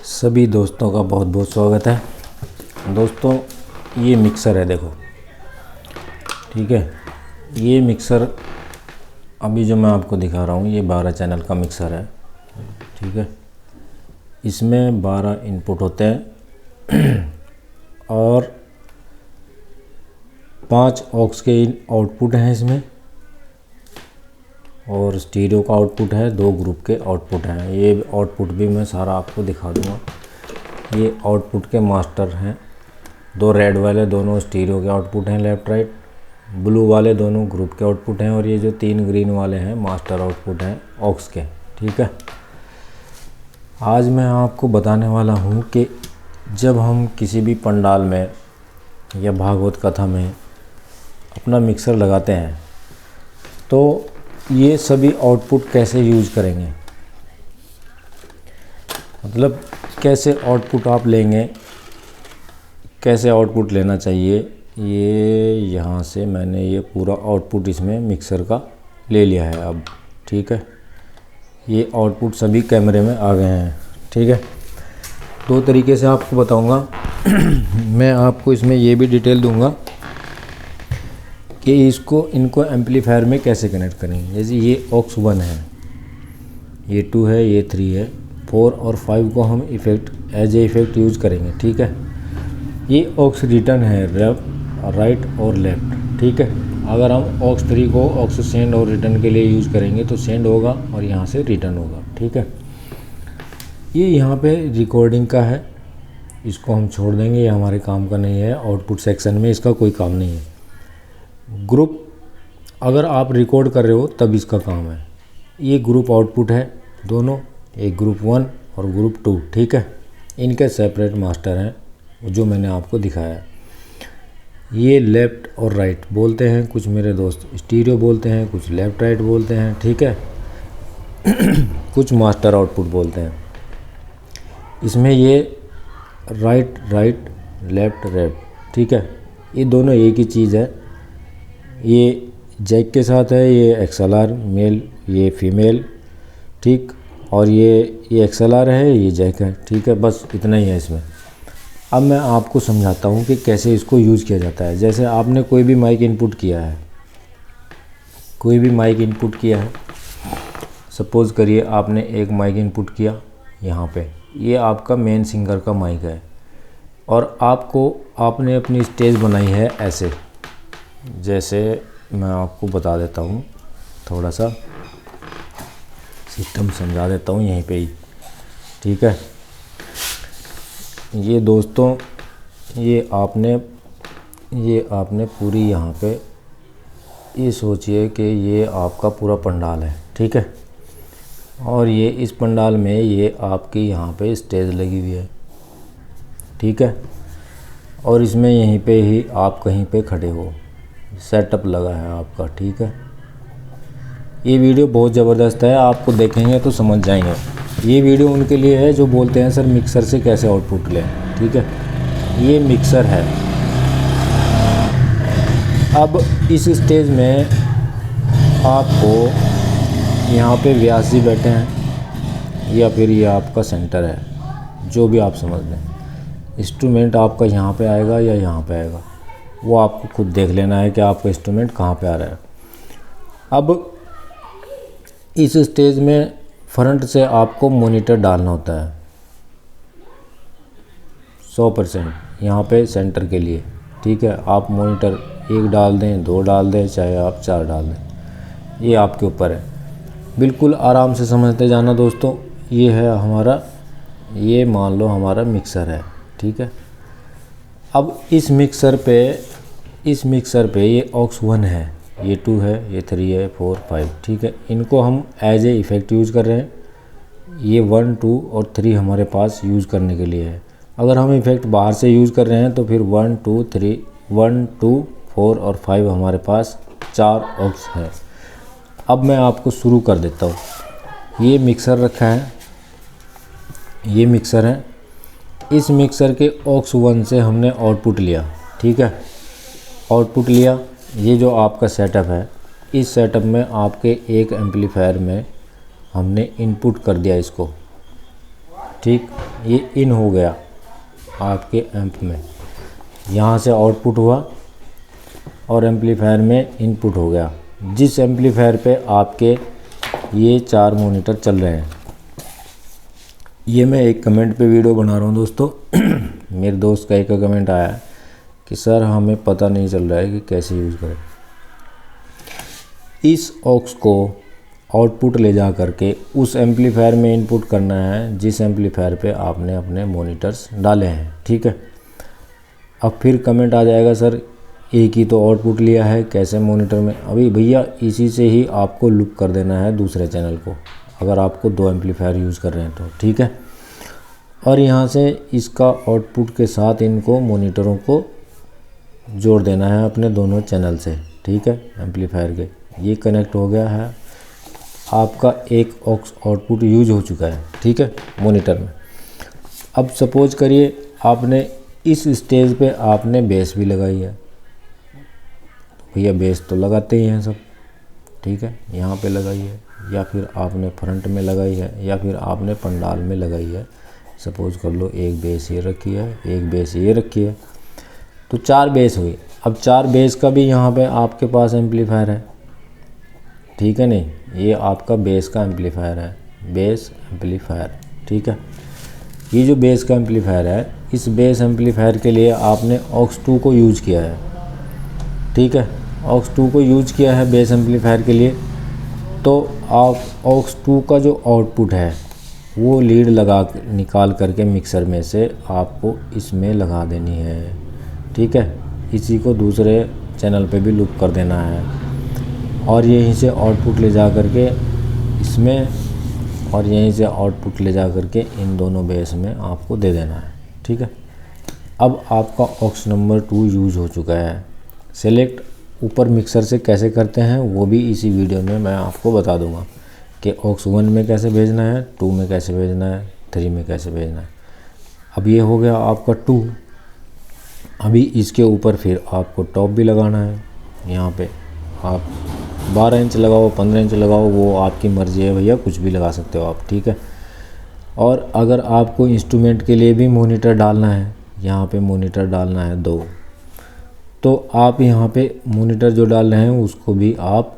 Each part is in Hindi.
सभी दोस्तों का बहुत बहुत स्वागत है। दोस्तों ये मिक्सर है, देखो ठीक है। ये मिक्सर अभी जो मैं आपको दिखा रहा हूँ ये 12 चैनल का मिक्सर है, ठीक है। इसमें 12 इनपुट होते हैं और 5 ऑक्स के आउटपुट हैं इसमें, और स्टीरियो का आउटपुट है, 2 ग्रुप के आउटपुट हैं। ये आउटपुट भी मैं सारा आपको दिखा दूंगा। ये आउटपुट के मास्टर हैं, 2 रेड वाले दोनों स्टीरियो के आउटपुट हैं, लेफ़्ट राइट। ब्लू वाले दोनों ग्रुप के आउटपुट हैं, और ये जो 3 ग्रीन वाले हैं मास्टर आउटपुट हैं ऑक्स के, ठीक है। आज मैं आपको बताने वाला हूँ कि जब हम किसी भी पंडाल में या भागवत कथा में अपना मिक्सर लगाते हैं तो ये सभी आउटपुट कैसे यूज़ करेंगे, मतलब कैसे आउटपुट आप लेंगे, कैसे आउटपुट लेना चाहिए। ये यहाँ से मैंने ये पूरा आउटपुट इसमें मिक्सर का ले लिया है अब, ठीक है। ये आउटपुट सभी कैमरे में आ गए हैं, ठीक है। 2 तरीके से आपको बताऊंगा मैं आपको इसमें ये भी डिटेल दूंगा कि इनको एम्पलीफायर में कैसे कनेक्ट करेंगे। जैसे ये ऑक्स 1 है, ये 2 है, ये 3 है, 4 और 5 को हम effect as a effect use करेंगे, ठीक है। ये ऑक्स रिटर्न है, राइट और लेफ़्ट, ठीक है। अगर हम ऑक्स 3 को ऑक्स सेंड और रिटर्न के लिए यूज़ करेंगे तो सेंड होगा और यहाँ से रिटर्न होगा, ठीक है। ये यहाँ पे रिकॉर्डिंग का है, इसको हम छोड़ देंगे, ये हमारे काम का नहीं है। आउटपुट सेक्शन में इसका कोई काम नहीं है। ग्रुप अगर आप रिकॉर्ड कर रहे हो तब इसका काम है। ये ग्रुप आउटपुट है दोनों, एक ग्रुप 1 और ग्रुप 2, ठीक है। इनके सेपरेट मास्टर हैं जो मैंने आपको दिखाया है। ये लेफ़्ट और राइट बोलते हैं कुछ मेरे दोस्त, स्टीरियो बोलते हैं, कुछ लेफ़्ट राइट बोलते हैं, ठीक है। कुछ मास्टर आउटपुट बोलते हैं। इसमें ये राइट लेफ़्ट लेफ़्ट, ठीक है। ये दोनों एक ही चीज़ है। ये जैक के साथ है, ये XLR मेल, ये फीमेल, ठीक। और ये XLR है, ये जैक है, ठीक है। बस इतना ही है इसमें। अब मैं आपको समझाता हूँ कि कैसे इसको यूज़ किया जाता है। जैसे आपने कोई भी माइक इनपुट किया है, सपोज़ करिए आपने एक माइक इनपुट किया यहाँ पे, ये आपका मेन सिंगर का माइक है, और आपने अपनी स्टेज बनाई है ऐसे। जैसे मैं आपको बता देता हूँ, थोड़ा सा सिस्टम समझा देता हूँ यहीं पे ही, ठीक है। ये दोस्तों ये आपने पूरी यहाँ पे ये सोचिए कि ये आपका पूरा पंडाल है, ठीक है। और ये इस पंडाल में ये आपकी यहाँ पे स्टेज लगी हुई है, ठीक है। और इसमें यहीं पे ही आप कहीं पे खड़े हो, सेटअप लगा है आपका, ठीक है। ये वीडियो बहुत ज़बरदस्त है, आपको देखेंगे तो समझ जाएंगे। ये वीडियो उनके लिए है जो बोलते हैं सर मिक्सर से कैसे आउटपुट लें, ठीक है। ये मिक्सर है। अब इस स्टेज में आपको यहाँ पे व्यास जी बैठे हैं, या फिर ये आपका सेंटर है, जो भी आप समझ लें। इंस्ट्रूमेंट आपका यहाँ पे आएगा या यहाँ पे आएगा, वो आपको खुद देख लेना है कि आपका इंस्ट्रूमेंट कहाँ पे आ रहा है। अब इस स्टेज में फ्रंट से आपको मॉनिटर डालना होता है 100% यहाँ पे सेंटर के लिए, ठीक है। आप मॉनिटर 1 डाल दें, 2 डाल दें, चाहे आप 4 डाल दें, ये आपके ऊपर है। बिल्कुल आराम से समझते जाना दोस्तों। ये है हमारा, ये मान लो हमारा मिक्सर है, ठीक है। अब इस मिक्सर पे ये ऑक्स 1 है, ये 2 है, ये 3 है, 4 5, ठीक है। इनको हम एज ए इफ़ेक्ट यूज़ कर रहे हैं। ये 1 2 और 3 हमारे पास यूज़ करने के लिए है। अगर हम इफ़ेक्ट बाहर से यूज़ कर रहे हैं तो फिर 1 2 4 और 5 हमारे पास 4 ऑक्स है। अब मैं आपको शुरू कर देता हूँ। ये मिक्सर रखा है, ये मिक्सर है। इस मिक्सर के ऑक्स 1 से हमने आउटपुट लिया, ठीक है। आउटपुट लिया, ये जो आपका सेटअप है, इस सेटअप में आपके एक एम्पलीफायर में हमने इनपुट कर दिया इसको, ठीक, ये इन हो गया आपके एम्प में, यहाँ से आउटपुट हुआ और एम्पलीफायर में इनपुट हो गया। जिस एम्पलीफायर पे आपके ये 4 मॉनिटर चल रहे हैं, ये मैं एक कमेंट पे वीडियो बना रहा हूँ दोस्तों। मेरे दोस्त का एक कमेंट आया है कि सर हमें पता नहीं चल रहा है कि कैसे यूज़ करें। इस ऑक्स को आउटपुट ले जा करके उस एम्पलीफायर में इनपुट करना है जिस एम्पलीफायर पे आपने अपने मॉनिटर्स डाले हैं, ठीक है। अब फिर कमेंट आ जाएगा सर एक ही तो आउटपुट लिया है, कैसे मॉनिटर में? अभी भैया इसी से ही आपको लूप कर देना है दूसरे चैनल को, अगर आपको 2 एम्पलीफायर यूज़ कर रहे हैं तो, ठीक है। और यहाँ से इसका आउटपुट के साथ इनको मॉनिटरों को जोड़ देना है अपने दोनों चैनल से, ठीक है, एम्पलीफायर के। ये कनेक्ट हो गया है, आपका एक ऑक्स आउटपुट यूज हो चुका है, ठीक है, मॉनिटर में। अब सपोज करिए आपने इस स्टेज पे आपने बेस भी लगाई है, भैया बेस तो लगाते ही हैं सब, ठीक है, यहाँ पे लगाई है, या फिर आपने फ्रंट में लगाई है, या फिर आपने पंडाल में लगाई है। सपोज कर लो एक बेस ये रखी है, एक बेस ये रखी है, तो 4 बेस हुई। अब 4 बेस का भी यहाँ पे आपके पास एम्पलीफायर है, ठीक है, नहीं, ये आपका बेस का एम्पलीफायर है, बेस एम्पलीफायर, ठीक है। ये जो बेस का एम्पलीफायर है, इस बेस एम्पलीफायर के लिए आपने ऑक्स 2 को यूज किया है, ठीक है, ऑक्स 2 को यूज किया है बेस एम्पलीफायर के लिए। तो आप ऑक्स 2 का जो आउटपुट है वो लीड लगा निकाल करके मिक्सर में से आपको इसमें लगा देनी है, ठीक है। इसी को दूसरे चैनल पे भी लूप कर देना है और यहीं से आउटपुट ले जा करके इसमें, और यहीं से आउटपुट ले जा करके इन दोनों बेस में आपको दे देना है, ठीक है। अब आपका ऑक्स नंबर 2 यूज़ हो चुका है। सेलेक्ट ऊपर मिक्सर से कैसे करते हैं वो भी इसी वीडियो में मैं आपको बता दूंगा कि ऑक्स 1 में कैसे भेजना है, 2 में कैसे भेजना है, 3 में कैसे भेजना है। अब ये हो गया आपका 2। अभी इसके ऊपर फिर आपको टॉप भी लगाना है। यहाँ पे आप 12 इंच लगाओ, 15 इंच लगाओ, वो आपकी मर्ज़ी है भैया, कुछ भी लगा सकते हो आप, ठीक है। और अगर आपको इंस्ट्रूमेंट के लिए भी मॉनिटर डालना है, यहाँ पे मॉनिटर डालना है 2, तो आप यहाँ पे मॉनिटर जो डाल रहे हैं उसको भी आप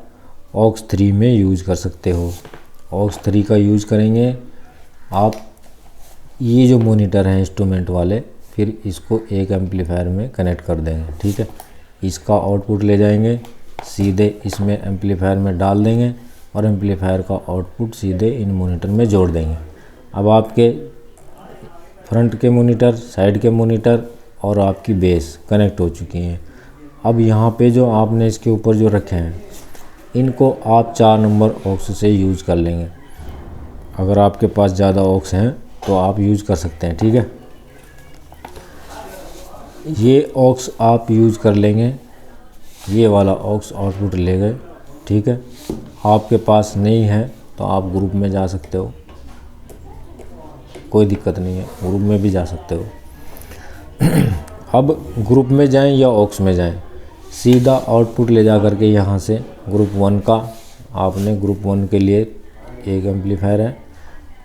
ऑक्स 3 में यूज़ कर सकते हो। ऑक्स 3 का यूज़ करेंगे आप। ये जो मॉनिटर हैं इंस्ट्रूमेंट वाले, फिर इसको एक एम्पलीफायर में कनेक्ट कर देंगे, ठीक है। इसका आउटपुट ले जाएंगे सीधे इसमें एम्पलीफायर में डाल देंगे और एम्पलीफायर का आउटपुट सीधे इन मॉनिटर में जोड़ देंगे। अब आपके फ्रंट के मॉनिटर, साइड के मॉनिटर और आपकी बेस कनेक्ट हो चुकी हैं। अब यहाँ पे जो आपने इसके ऊपर जो रखे हैं, इनको आप 4 नंबर ऑक्स से यूज़ कर लेंगे। अगर आपके पास ज़्यादा ऑक्स हैं तो आप यूज़ कर सकते हैं, ठीक है। ये ऑक्स आप यूज़ कर लेंगे, ये वाला ऑक्स आउटपुट ले गए, ठीक है। आपके पास नहीं है तो आप ग्रुप में जा सकते हो, कोई दिक्कत नहीं है, ग्रुप में भी जा सकते हो। अब ग्रुप में जाएं या ऑक्स में जाएं, सीधा आउटपुट ले जा करके यहाँ से ग्रुप 1 का आपने ग्रुप 1 के लिए एक एम्पलीफायर है,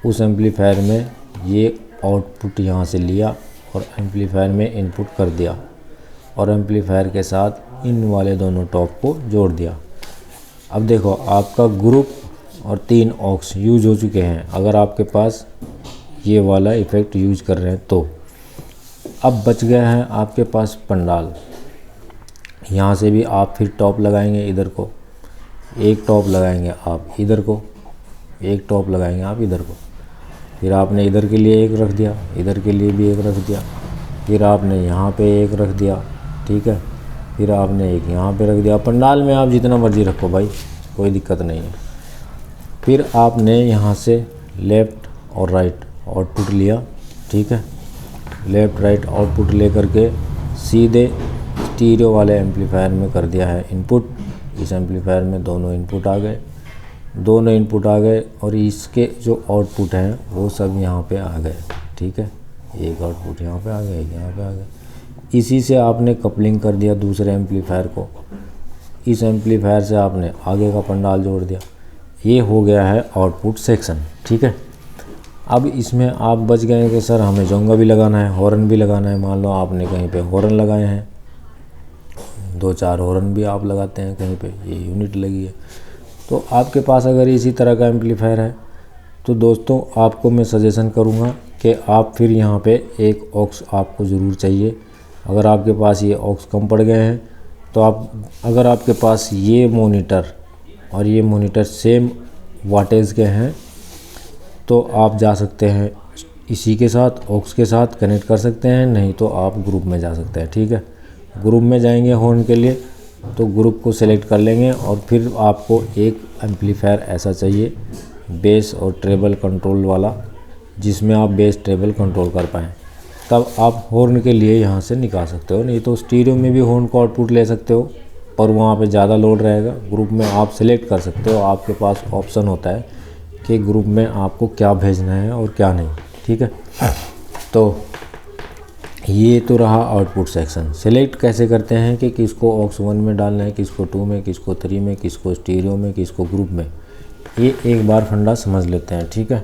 उस एम्पलीफायर में ये आउटपुट यहाँ से लिया और एम्पलीफायर में इनपुट कर दिया और एम्पलीफायर के साथ इन वाले दोनों टॉप को जोड़ दिया। अब देखो आपका ग्रुप और 3 ऑक्स यूज हो चुके हैं। अगर आपके पास ये वाला इफ़ेक्ट यूज कर रहे हैं तो अब बच गया है आपके पास पंडाल। यहाँ से भी आप फिर टॉप लगाएंगे, इधर को एक टॉप लगाएंगे, आप इधर को एक टॉप लगाएंगे, आप इधर को, फिर आपने इधर के लिए एक रख दिया, इधर के लिए भी एक रख दिया, फिर आपने यहाँ पे एक रख दिया, ठीक है, फिर आपने एक यहाँ पे रख दिया। पंडाल में आप जितना मर्जी रखो भाई, कोई दिक्कत नहीं है। फिर आपने यहाँ से लेफ़्ट और राइट आउटपुट लिया, ठीक है, लेफ़्ट राइट आउटपुट ले करके सीधे स्टीरियो वाले एम्पलीफायर में कर दिया है इनपुट। इस एम्पलीफायर में दोनों इनपुट आ गए, दोनों इनपुट आ गए और इसके जो आउटपुट हैं वो सब यहाँ पे आ गए, ठीक है। एक आउटपुट यहाँ पे आ गया, यहाँ पे आ गया। इसी से आपने कपलिंग कर दिया दूसरे एम्पलीफायर को, इस एम्पलीफायर से आपने आगे का पंडाल जोड़ दिया। ये हो गया है आउटपुट सेक्शन, ठीक है। अब इसमें आप बच गए कि सर हमें जोंगा भी लगाना है, हॉर्न भी लगाना है। मान लो आपने कहीं पे हॉर्न लगाए हैं, 2-4 हॉर्न भी आप लगाते हैं कहीं पे, ये यूनिट लगी है। तो आपके पास अगर इसी तरह का एम्पलीफायर है तो दोस्तों आपको मैं सजेशन करूँगा कि आप फिर यहाँ पे एक ऑक्स आपको ज़रूर चाहिए। अगर आपके पास ये ऑक्स कम पड़ गए हैं तो अगर आपके पास ये मॉनिटर और ये मॉनिटर सेम वाटेज के हैं तो आप जा सकते हैं इसी के साथ, ऑक्स के साथ कनेक्ट कर सकते हैं, नहीं तो आप ग्रुप में जा सकते हैं। ठीक है, ग्रुप में जाएंगे हॉर्न के लिए तो ग्रुप को सेलेक्ट कर लेंगे और फिर आपको एक एम्पलीफायर ऐसा चाहिए बेस और ट्रेबल कंट्रोल वाला, जिसमें आप बेस ट्रेबल कंट्रोल कर पाएँ। तब आप हॉर्न के लिए यहाँ से निकाल सकते हो, नहीं तो स्टीरियो में भी हॉर्न का आउटपुट ले सकते हो पर वहाँ पे ज़्यादा लोड रहेगा। ग्रुप में आप सेलेक्ट कर सकते हो, आपके पास ऑप्शन होता है कि ग्रुप में आपको क्या भेजना है और क्या नहीं। ठीक है, तो ये तो रहा आउटपुट सेक्शन। सेलेक्ट कैसे करते हैं कि किसको ऑक्स 1 में डालना है, किसको 2 में, किसको 3 में, किसको स्टीरियो में, किसको ग्रुप में, ये एक बार फंडा समझ लेते हैं। ठीक है,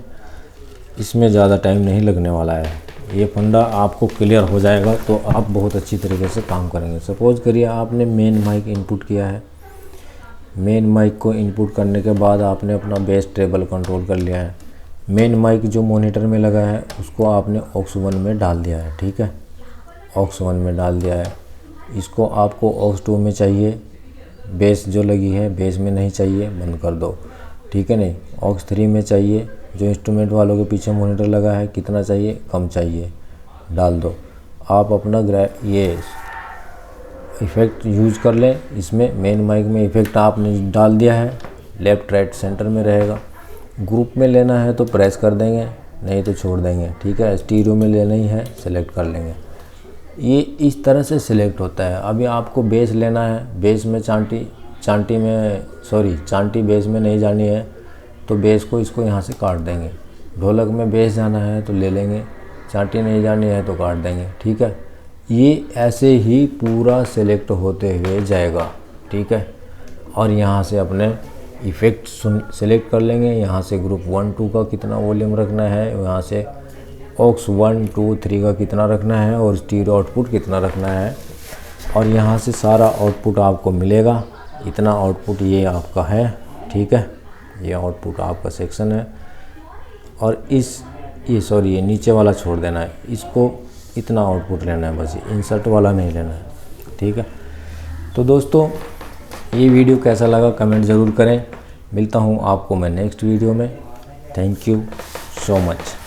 इसमें ज़्यादा टाइम नहीं लगने वाला है, ये फंडा आपको क्लियर हो जाएगा तो आप बहुत अच्छी तरीके से काम करेंगे। सपोज़ करिए आपने मेन माइक इनपुट किया है, मेन माइक को इनपुट करने के बाद आपने अपना बेस ट्रेबल कंट्रोल कर लिया है। मेन माइक जो मॉनिटर में लगा है उसको आपने ऑक्स 1 में डाल दिया है। ठीक है, ऑक्स 1 में डाल दिया है। इसको आपको ऑक्स 2 में चाहिए, बेस जो लगी है बेस में नहीं चाहिए, बंद कर दो। ठीक है, नहीं ऑक्स 3 में चाहिए, जो इंस्ट्रूमेंट वालों के पीछे मॉनिटर लगा है कितना चाहिए, कम चाहिए, डाल दो। आप अपना ये इफ़ेक्ट यूज कर लें। इसमें मेन माइक में इफ़ेक्ट आपने डाल दिया है, लेफ़्ट राइट सेंटर में रहेगा। ग्रुप में लेना है तो प्रेस कर देंगे, नहीं तो छोड़ देंगे। ठीक है, स्टीरियो में लेना ही है सेलेक्ट कर लेंगे। ये इस तरह से सिलेक्ट होता है। अभी आपको बेस लेना है, बेस में चांटी बेस में नहीं जानी है तो बेस को इसको यहाँ से काट देंगे। ढोलक में बेस जाना है तो ले लेंगे, चांटी नहीं जानी है तो काट देंगे। ठीक है, ये ऐसे ही पूरा सेलेक्ट होते हुए जाएगा। ठीक है, और यहाँ से अपने इफ़ेक्ट सेलेक्ट कर लेंगे। यहाँ से ग्रुप 1 2 का कितना वॉल्यूम रखना है, यहाँ से ऑक्स 1 2 3 का कितना रखना है और स्टीरियो आउटपुट कितना रखना है, और यहाँ से सारा आउटपुट आपको मिलेगा। इतना आउटपुट ये आपका है। ठीक है, ये आउटपुट आपका सेक्शन है। और ये नीचे वाला छोड़ देना है, इसको इतना आउटपुट लेना है बस, इंसर्ट वाला नहीं लेना है। ठीक है, तो दोस्तों ये वीडियो कैसा लगा कमेंट ज़रूर करें। मिलता हूँ आपको मैं नेक्स्ट वीडियो में। Thank you so much. अच्छा।